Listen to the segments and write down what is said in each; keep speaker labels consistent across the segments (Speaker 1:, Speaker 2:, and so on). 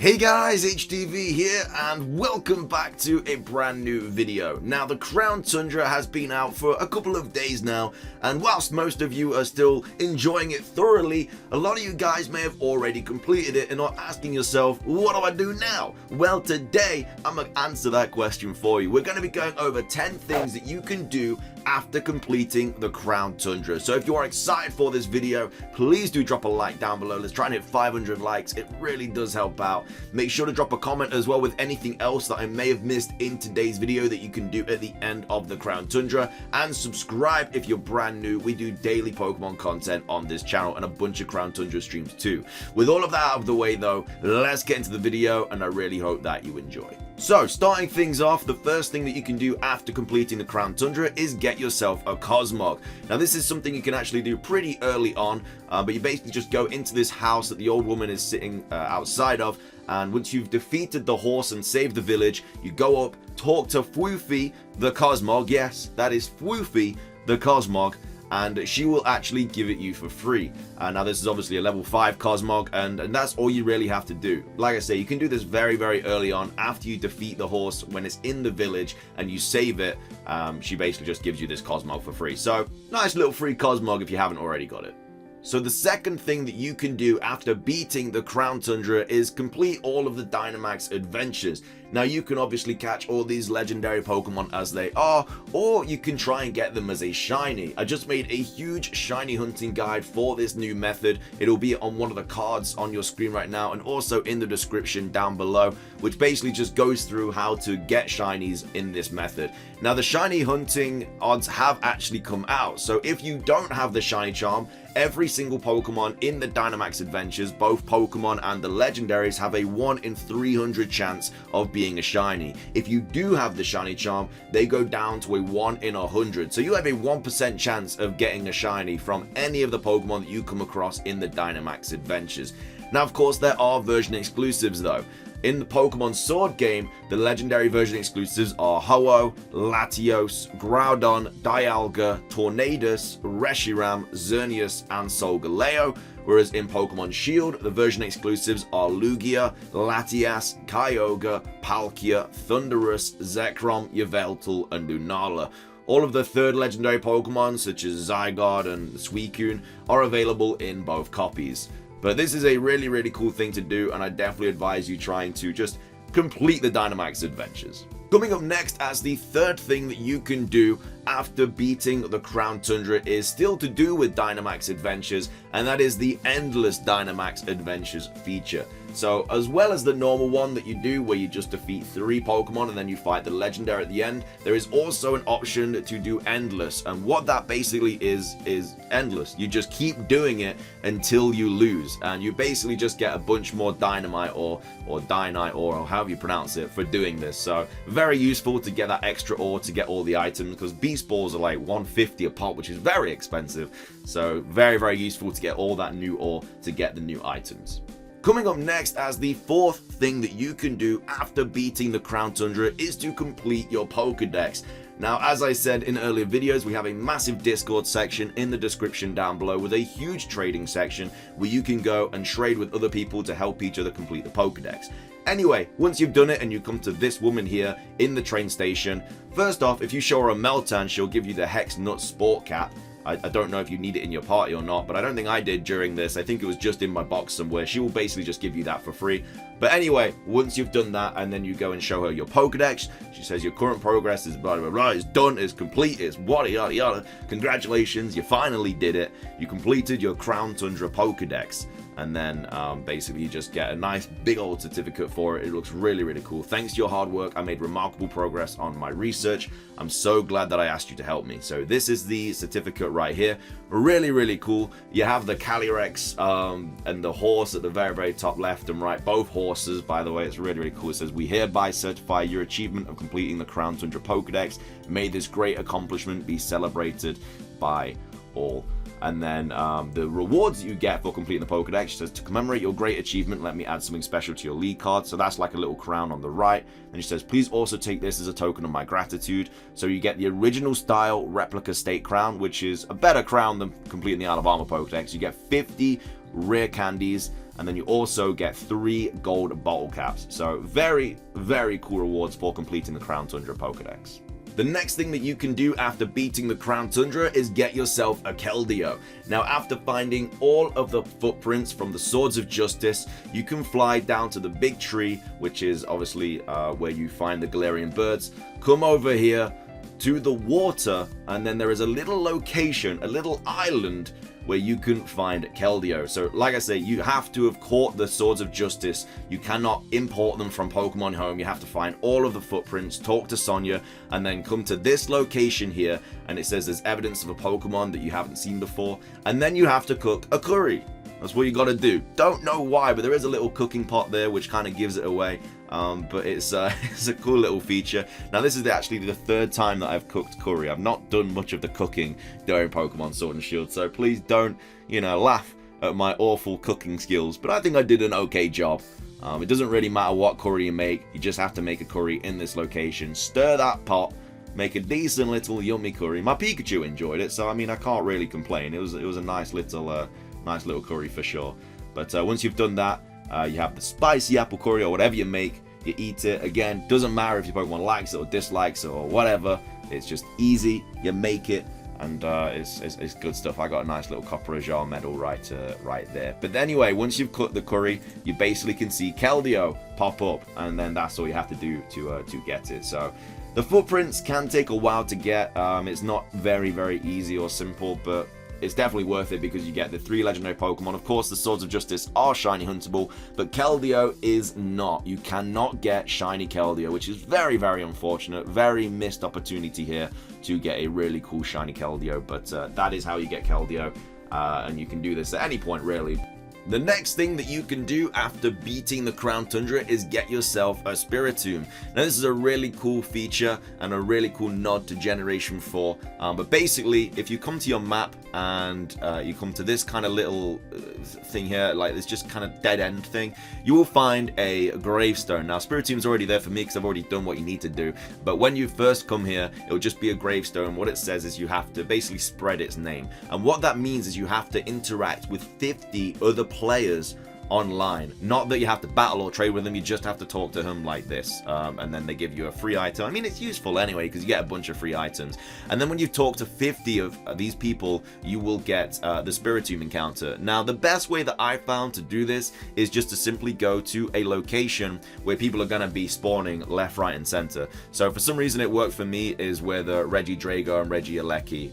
Speaker 1: Hey guys, HDvee here, and welcome back to a brand new video. Now, the Crown Tundra has been out for a couple of days now, and whilst most of you are still enjoying it thoroughly, a lot of you guys may have already completed it and are asking yourself, what do I do now? Well, today, I'm going to answer that question for you. We're going to be going over 10 things that you can do after completing the Crown Tundra. So if you are excited for this video, please do drop a like down below. Let's try and hit 500 likes. It really does help out. Make sure to drop a comment as well with anything else that I may have missed in today's video that you can do at the end of the Crown Tundra, and subscribe if you're brand new. We do daily Pokemon content on this channel and a bunch of Crown Tundra streams too. With all of that out of the way though, let's get into the video, and I really hope that you enjoy. So, starting things off, the first thing that you can do after completing the Crown Tundra is get yourself a Cosmog. Now, this is something you can actually do pretty early on, but you basically just go into this house that the old woman is sitting outside of, and once you've defeated the horse and saved the village, you go up, talk to Fwoofy the Cosmog. Yes, that is Fwoofy the Cosmog, and she will actually give it you for free. Now, this is obviously a level 5 Cosmog, and that's all you really have to do. Like I say, you can do this very, very early on after you defeat the horse when it's in the village and you save it. She basically just gives you this Cosmog for free. So, nice little free Cosmog if you haven't already got it. So the second thing that you can do after beating the Crown Tundra is complete all of the Dynamax adventures. Now, you can obviously catch all these legendary Pokemon as they are, or you can try and get them as a shiny. I just made a huge shiny hunting guide for this new method. It'll be on one of the cards on your screen right now, and also in the description down below, which basically just goes through how to get shinies in this method. Now, the shiny hunting odds have actually come out, so if you don't have the shiny charm, every single Pokemon in the Dynamax adventures, both Pokemon and the legendaries, have a 1 in 300 chance of being a shiny. If you do have the shiny charm, they go down to a 1 in 100. So you have a 1% chance of getting a shiny from any of the Pokemon that you come across in the Dynamax adventures. Now, of course, there are version exclusives though. In the Pokemon Sword game, the legendary version exclusives are Ho-Oh, Latios, Groudon, Dialga, Tornadus, Reshiram, Xerneas, and Solgaleo. Whereas in Pokemon Shield, the version exclusives are Lugia, Latias, Kyogre, Palkia, Thundurus, Zekrom, Yveltal, and Lunala. All of the third legendary Pokemon, such as Zygarde and Suicune, are available in both copies. But this is a really, really cool thing to do, and I definitely advise you trying to just complete the Dynamax adventures. Coming up next as the third thing that you can do after beating the Crown Tundra is still to do with Dynamax adventures, and that is the Endless Dynamax Adventures feature. So, as well as the normal one that you do where you just defeat 3 Pokemon and then you fight the legendary at the end, there is also an option to do Endless, and what that basically is endless. You just keep doing it until you lose, and you basically just get a bunch more Dynamite or Dynite or however you pronounce it for doing this. So, very useful to get that extra ore to get all the items, because Beast Balls are like 150 a pop, which is very expensive. So, very, very useful to get all that new ore to get the new items. Coming up next as the fourth thing that you can do after beating the Crown Tundra is to complete your Pokédex. Now, as I said in earlier videos, we have a massive Discord section in the description down below with a huge trading section where you can go and trade with other people to help each other complete the Pokédex. Anyway, once you've done it and you come to this woman here in the train station, first off, if you show her a Meltan, she'll give you the Hex Nut Sport Cap. I don't know if you need it in your party or not, but I don't think I did during this. I think it was just in my box somewhere. She will basically just give you that for free. But anyway, once you've done that and then you go and show her your Pokédex, she says your current progress is blah, blah, blah, it's done, it's complete, it's wada, yada, yada. Congratulations, you finally did it. You completed your Crown Tundra Pokédex. And then basically you just get a nice big old certificate for it. It looks really, really cool. Thanks to your hard work, I made remarkable progress on my research. I'm so glad that I asked you to help me. So this is the certificate right here. Really, really cool. You have the Calyrex and the horse at the very, very top left and right. Both horses, by the way. It's really, really cool. It says, we hereby certify your achievement of completing the Crown Tundra Pokédex. May this great accomplishment be celebrated by all. And then the rewards that you get for completing the Pokédex says, to commemorate your great achievement, let me add something special to your league card. So that's like a little crown on the right. And it says, please also take this as a token of my gratitude. So you get the original style replica state crown, which is a better crown than completing the Isle of Armor Pokédex. You get 50 rare candies, and then you also get 3 gold bottle caps. So very, very cool rewards for completing the Crown Tundra Pokédex. The next thing that you can do after beating the Crown Tundra is get yourself a Keldeo. Now, after finding all of the footprints from the Swords of Justice, you can fly down to the big tree, which is obviously where you find the Galarian birds. Come over here to the water, and then there is a little location, a little island, where you can find Keldeo. So like I say, you have to have caught the Swords of Justice. You cannot import them from Pokemon Home. You have to find all of the footprints, talk to Sonia, and then come to this location here, and it says there's evidence of a Pokemon that you haven't seen before, and then you have to cook a curry. That's what you got to do. Don't know why, but there is a little cooking pot there which kind of gives it away. But it's a cool little feature. Now, this is actually the 3rd time that I've cooked curry. I've not done much of the cooking during Pokemon Sword and Shield, so please don't, laugh at my awful cooking skills. But I think I did an okay job. It doesn't really matter what curry you make. You just have to make a curry in this location. Stir that pot. Make a decent little yummy curry. My Pikachu enjoyed it, so I mean I can't really complain. It was a nice little curry for sure. But once you've done that, you have the spicy apple curry or whatever you make. You eat it. Again, doesn't matter if your Pokemon likes it or dislikes it or whatever. It's just easy. You make it, and it's good stuff. I got a nice little Copper Jar medal right there. But anyway, once you've cooked the curry, you basically can see Keldeo pop up, and then that's all you have to do to get it. So the footprints can take a while to get. It's not very, very easy or simple, but it's definitely worth it because you get the 3 legendary Pokemon. Of course, the Swords of Justice are shiny huntable, but Keldeo is not. You cannot get shiny Keldeo, which is very, very unfortunate. Very missed opportunity here to get a really cool shiny Keldeo, but that is how you get Keldeo, and you can do this at any point, really. The next thing that you can do after beating the Crown Tundra is get yourself a Spiritomb. Now, this is a really cool feature and a really cool nod to Generation 4. But basically, if you come to your map and you come to this kind of little thing here, like this just kind of dead end thing, you will find a gravestone. Now, Spiritomb's already there for me because I've already done what you need to do. But when you first come here, it'll just be a gravestone. What it says is you have to basically spread its name. And what that means is you have to interact with 50 other players online. Not that you have to battle or trade with them, you just have to talk to them like this, and then they give you a free item. I mean, it's useful anyway because you get a bunch of free items, and then when you talk to 50 of these people, you will get the Spiritomb encounter. Now, the best way that I found to do this is just to simply go to a location where people are going to be spawning left, right, and center. So for some reason it worked for me is where the Reggie Drago and Reggie Alecki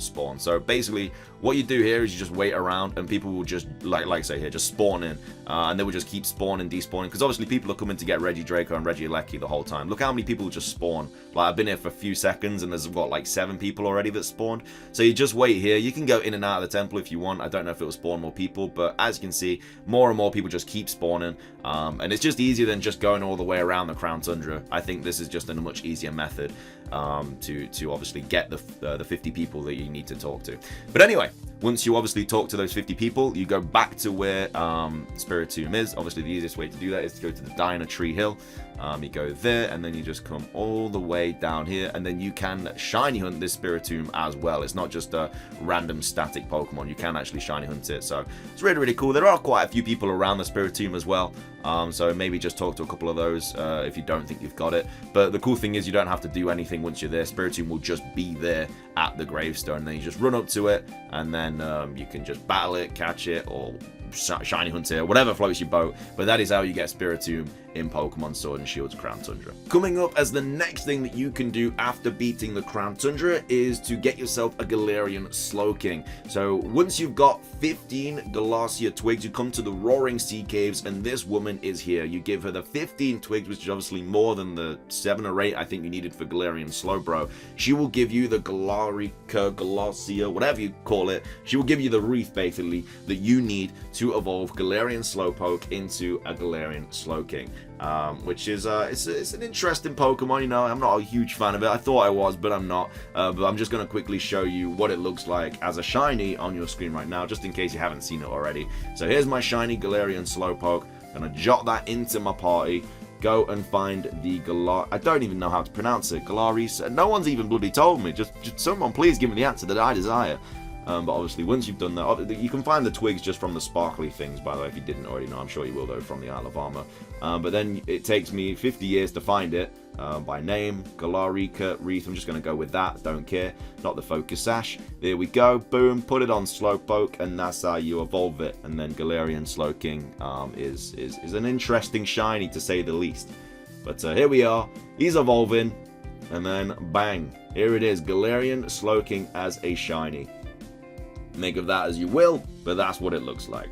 Speaker 1: spawn. So basically what you do here is you just wait around and people will just, like I say here, just spawn in, and they will just keep spawning, despawning, because obviously people are coming to get Reggie Draco and Reggie Alecki the whole time. Look how many people just spawn. Like, I've been here for a few seconds and there's got like 7 people already that spawned. So you just wait here. You can go in and out of the temple if you want. I don't know if it will spawn more people, but as you can see, more and more people just keep spawning, and it's just easier than just going all the way around the Crown Tundra. I think this is just a much easier method to obviously get the 50 people that you need to talk to. But anyway, once you obviously talk to those 50 people, you go back to where Spiritomb is. Obviously, the easiest way to do that is to go to the Diner Tree Hill. You go there, and then you just come all the way down here, and then you can shiny hunt this Spiritomb as well. It's not just a random static Pokemon. You can actually shiny hunt it, so it's really, really cool. There are quite a few people around the Spiritomb as well, so maybe just talk to a couple of those if you don't think you've got it. But the cool thing is you don't have to do anything once you're there. Spiritomb will just be there at the gravestone, and then you just run up to it, and then you can just battle it, catch it, or shiny hunt it, whatever floats your boat. But that is how you get Spiritomb in Pokemon Sword and Shield's Crown Tundra. Coming up as the next thing that you can do after beating the Crown Tundra is to get yourself a Galarian Slowking. So once you've got 15 Galacia twigs, you come to the Roaring Sea Caves, and this woman is here. You give her the 15 twigs, which is obviously more than the 7 or 8 I think you needed for Galarian Slowbro. She will give you the Galarica, Galacia, whatever you call it. She will give you the wreath basically that you need to evolve Galarian Slowpoke into a Galarian Slowking, which is it's an interesting Pokemon. You know, I'm not a huge fan of it. I thought I was, but I'm not. But I'm just going to quickly show you what it looks like as a shiny on your screen right now, just in case you haven't seen it already. So here's my shiny Galarian Slowpoke. I'm going to jot that into my party. Go and find the Galar. I don't even know how to pronounce it. Galaris. No one's even bloody told me. Just someone please give me the answer that I desire. But obviously, once you've done that, you can find the twigs just from the sparkly things, by the way, if you didn't already know. I'm sure you will, though, from the Isle of Armor. But then it takes me 50 years to find it by name. Galarica Wreath. I'm just going to go with that. Don't care. Not the Focus Sash. There we go. Boom. Put it on Slowpoke, and that's how you evolve it. And then Galarian Slowking is an interesting shiny, to say the least. But here we are. He's evolving. And then, bang. Here it is. Galarian Slowking as a shiny. Make of that as you will, but that's what it looks like.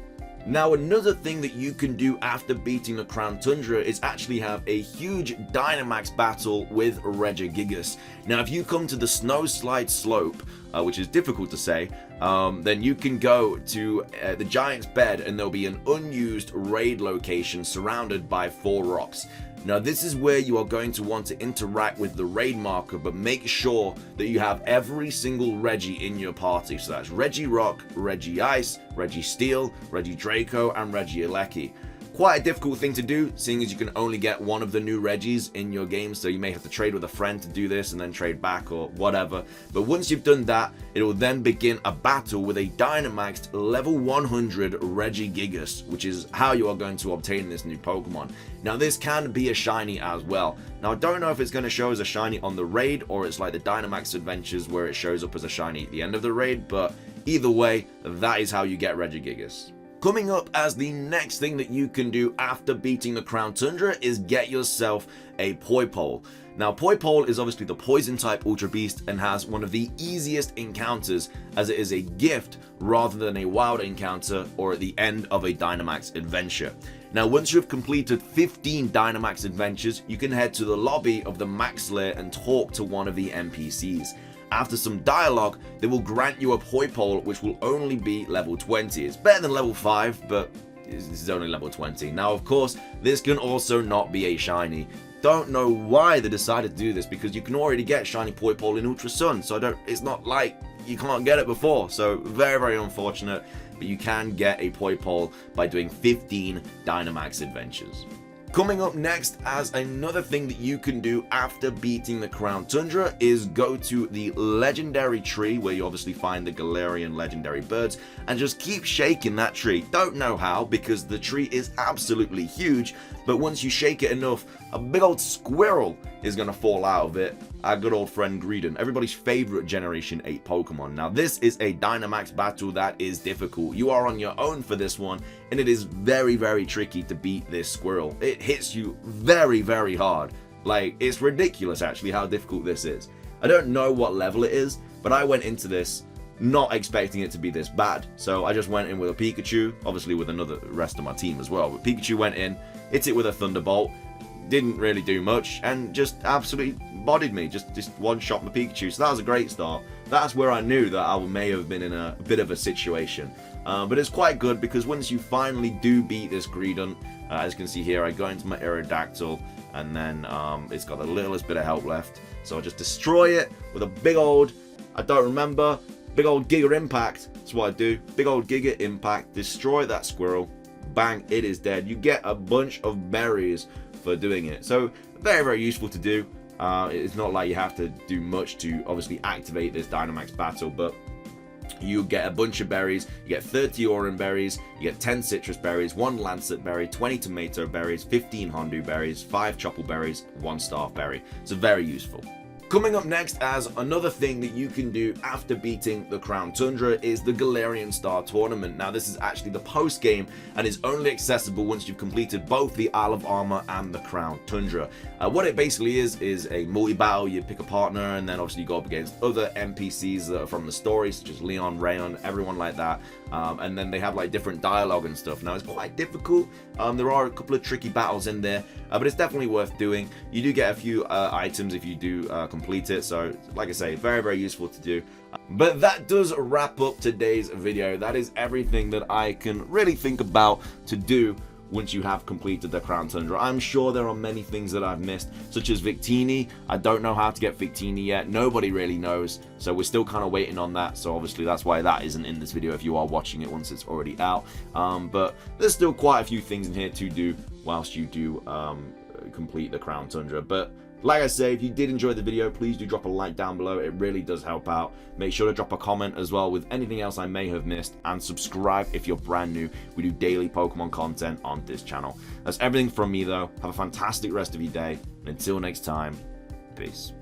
Speaker 1: Now, another thing that you can do after beating the Crown Tundra is actually have a huge Dynamax battle with Reggie Gigas. Now, if you come to the Snow Slide Slope, which is difficult to say, then you can go to the Giant's Bed, and there'll be an unused raid location surrounded by 4 rocks. Now, this is where you are going to want to interact with the raid marker, but make sure that you have every single Reggie in your party. So that's Reggie Rock, Reggie Ice, Reggie Steel, Reggie Draco, and Reggie Alecki. Quite a difficult thing to do, seeing as you can only get one of the new Reggies in your game, so you may have to trade with a friend to do this and then trade back or whatever. But once you've done that, it will then begin a battle with a Dynamaxed level 100 Reggie Gigas, which is how you are going to obtain this new Pokemon. Now, this can be a shiny as well. Now, I don't know if it's going to show as a shiny on the raid, or it's like the Dynamax Adventures where it shows up as a shiny at the end of the raid, but either way, that is how you get Reggie Gigas. Coming up as the next thing that you can do after beating the Crown Tundra is get yourself a Poipole. Now, Poipole is obviously the poison type Ultra Beast and has one of the easiest encounters, as it is a gift rather than a wild encounter or at the end of a Dynamax adventure. Now, once you've completed 15 Dynamax adventures, you can head to the lobby of the Max Lair and talk to one of the NPCs. After some dialogue, they will grant you a Poipole, which will only be level 20. It's better than level 5, but this is only level 20. Now, of course, this can also not be a shiny. Don't know why they decided to do this, because you can already get shiny Poipole in Ultra Sun, so it's not like you can't get it before. So very, very unfortunate, but you can get a Poipole by doing 15 Dynamax adventures. Coming up next as another thing that you can do after beating the Crown Tundra is go to the legendary tree, where you obviously find the Galarian legendary birds, and just keep shaking that tree. Don't know how, because the tree is absolutely huge, but once you shake it enough, a big old squirrel is going to fall out of it. Our good old friend Greedon, everybody's favorite Generation 8 Pokemon. Now, this is a Dynamax battle that is difficult. You are on your own for this one, and it is very, very tricky to beat this squirrel. It hits you very, very hard. Like, it's ridiculous, actually, how difficult this is. I don't know what level it is, but I went into this not expecting it to be this bad. So I just went in with a Pikachu, obviously with another rest of my team as well. But Pikachu went in, hit it with a Thunderbolt, didn't really do much, and just absolutely bodied me, just one-shot my Pikachu. So that was a great start. That's where I knew that I may have been in a bit of a situation. But it's quite good, because once you finally do beat this Greedon, as you can see here, I go into my Aerodactyl, and then it's got the littlest bit of health left. So I just destroy it with a big old, I don't remember, big old Giga Impact. That's what I do. Big old Giga Impact, destroy that squirrel, bang, it is dead. You get a bunch of berries for doing it. So very, very useful to do. It's not like you have to do much to obviously activate this Dynamax battle, but you get a bunch of berries. You get 30 Auron berries, you get 10 citrus berries, 1 Lancet berry, 20 tomato berries, 15 Hondu berries, 5 Chople berries, 1 Staff berry. So very useful. Coming up next as another thing that you can do after beating the Crown Tundra is the Galarian Star Tournament. Now, this is actually the post game and is only accessible once you've completed both the Isle of Armor and the Crown Tundra. What it basically is a multi-battle. You pick a partner, and then obviously you go up against other NPCs that are from the story, such as Leon, Rayon, everyone like that. And then they have like different dialogue and stuff. Now, it's quite difficult. There are a couple of tricky battles in there, but it's definitely worth doing. You do get a few items if you do complete it. So like I say, very, very useful to do. But that does wrap up today's video. That is everything that I can really think about to do once you have completed the Crown Tundra. I'm sure there are many things that I've missed, such as Victini. I don't know how to get Victini yet. Nobody really knows, so we're still kind of waiting on that. So obviously that's why that isn't in this video if you are watching it once it's already out. But there's still quite a few things in here to do whilst you do complete the Crown Tundra. But like I say, if you did enjoy the video, please do drop a like down below. It really does help out. Make sure to drop a comment as well with anything else I may have missed, and subscribe if you're brand new. We do daily Pokemon content on this channel. That's everything from me though. Have a fantastic rest of your day, and until next time, peace.